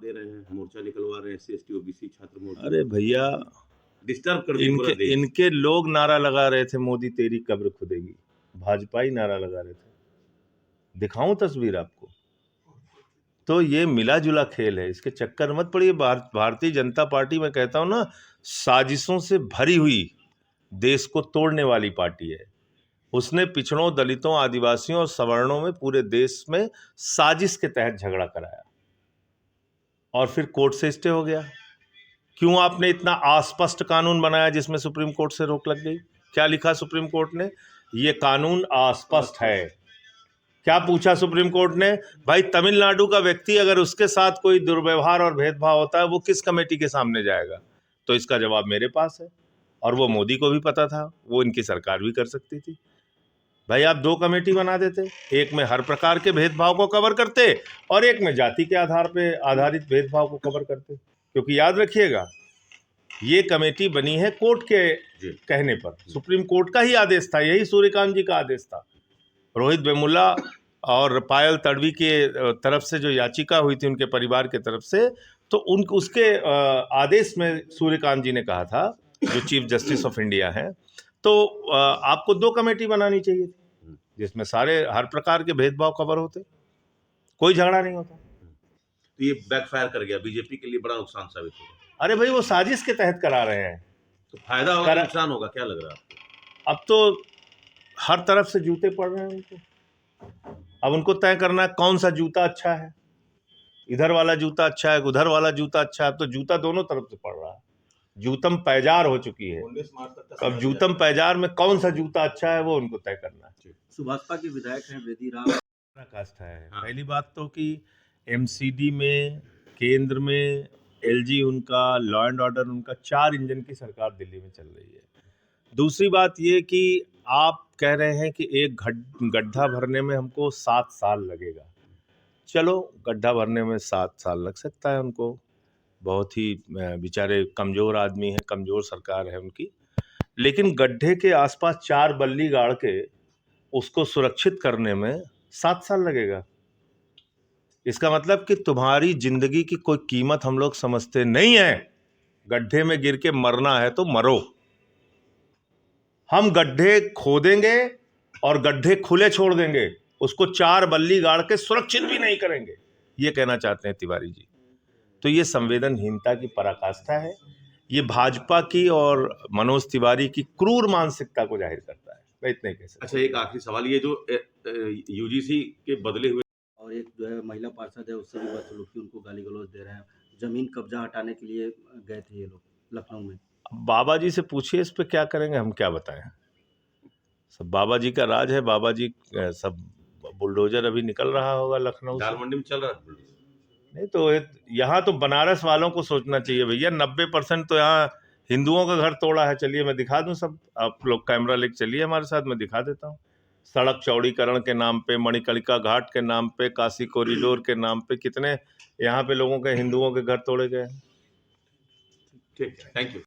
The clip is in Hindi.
दे रहे हैं, मोर्चा निकलवा रहे हैं, SC, ST, OBC छात्र मोर्चा। अरे भैया, डिस्टर्ब कर दिया पूरा देश। इनके लोग नारा लगा रहे थे मोदी तेरी कब्र खुदेगी, भाजपा ही नारा लगा रहे थे। दिखाऊं तस्वीर आपको? तो ये मिला जुला खेल है, इसके चक्कर मत पड़िए। भारतीय जनता पार्टी, मैं कहता हूं ना, साजिशों से भरी हुई देश को तोड़ने वाली पार्टी है। उसने पिछड़ों, दलितों, आदिवासियों और सवर्णों में पूरे देश में साजिश के तहत झगड़ा कराया और फिर कोर्ट से स्टे हो गया। क्यों आपने इतना अस्पष्ट कानून बनाया जिसमें सुप्रीम कोर्ट से रोक लग गई? क्या लिखा सुप्रीम कोर्ट ने? ये कानून अस्पष्ट है। क्या पूछा सुप्रीम कोर्ट ने? भाई, तमिलनाडु का व्यक्ति अगर उसके साथ कोई दुर्व्यवहार और भेदभाव होता है, वो किस कमेटी के सामने जाएगा? तो इसका जवाब मेरे पास है, और वो मोदी को भी पता था, वो इनकी सरकार भी कर सकती थी। भाई, आप 2 कमेटी बना देते, एक में हर प्रकार के भेदभाव को कवर करते और एक में जाति के आधार पे आधारित भेदभाव को कवर करते। क्योंकि याद रखिएगा, ये कमेटी बनी है कोर्ट के कहने पर, सुप्रीम कोर्ट का ही आदेश था, यही सूर्यकांत जी का आदेश था। रोहित वेमुला और पायल तडवी के तरफ से जो याचिका हुई थी उनके परिवार के तरफ से, तो उसके आदेश में सूर्यकांत जी ने कहा था, जो चीफ जस्टिस ऑफ इंडिया हैं, तो आपको 2 कमेटी बनानी चाहिए थी जिसमें सारे हर प्रकार के भेदभाव कवर होते, कोई झगड़ा नहीं होता। तो ये बैकफायर कर गया, बीजेपी के लिए बड़ा नुकसान साबित होगा। अरे भाई, वो साजिश के तहत करा रहे हैं, तो फायदा होगा, नुकसान होगा, क्या लग रहा है आपको? अब तो हर तरफ से जूते पड़ रहे हैं उनको। अब उनको तय करना है कौन सा जूता अच्छा है, इधर वाला जूता अच्छा है, उधर वाला जूता अच्छा है। अब तो जूता दोनों तरफ से पड़ रहा है, जूतम पैजार हो चुकी है। अब जूतम पैजार में कौन सा जूता अच्छा है वो उनको तय करना है। सुभाषपा के विधायक हैं वेदी राम, काष्ठा है। पहली बात तो कि MCD में, केंद्र में LG उनका, लॉ एंड ऑर्डर उनका, 4 इंजन की सरकार दिल्ली में चल रही है। दूसरी बात ये कि आप कह रहे हैं कि एक गड्ढा भरने में हमको 7 साल लगेगा। चलो, गड्ढा भरने में 7 साल लग सकता है उनको, बहुत ही बेचारे कमज़ोर आदमी हैं, कमज़ोर सरकार है उनकी। लेकिन गड्ढे के आसपास 4 बल्ली गाड़ के उसको सुरक्षित करने में 7 साल लगेगा। इसका मतलब कि तुम्हारी जिंदगी की कोई कीमत हम लोग समझते नहीं है। गड्ढे में गिर के मरना है तो मरो। हम गड्ढे खोदेंगे और गड्ढे खुले छोड़ देंगे, उसको 4 बल्ली गाड़ के सुरक्षित भी नहीं करेंगे, ये कहना चाहते हैं तिवारी जी। तो ये संवेदनहीनता की पराकाष्ठा है, ये भाजपा की और मनोज तिवारी की क्रूर मानसिकता को जाहिर करता है। मैं इतना ही कह सकता हूं। अच्छा, एक आखिरी सवाल, ये जो UGC के बदले हुए और एक जो है महिला पार्षद है, उससे भी बदसलूकी, उनको गाली गलौज दे रहे हैं। जमीन कब्जा हटाने के लिए गए थे ये लोग लखनऊ में। बाबा जी से पूछिए इस पे क्या करेंगे, हम क्या बताएं। सब बाबा जी का राज है, बाबा जी सब बुलडोजर अभी निकल रहा होगा लखनऊ से। दाल मंडी में चल रहा है नहीं तो यहाँ तो बनारस वालों को सोचना चाहिए भैया, 90% तो यहाँ हिंदुओं का घर तोड़ा है। चलिए मैं दिखा दूं सब, आप लोग कैमरा लेके चलिए हमारे साथ, मैं दिखा देता हूँ। सड़क चौड़ीकरण के नाम पे, मणिकर्णिका घाट के नाम पे, काशी कॉरिडोर के नाम पे कितने यहाँ पे लोगों के, हिंदुओं के घर तोड़े गए हैं। ठीक है, थैंक यू।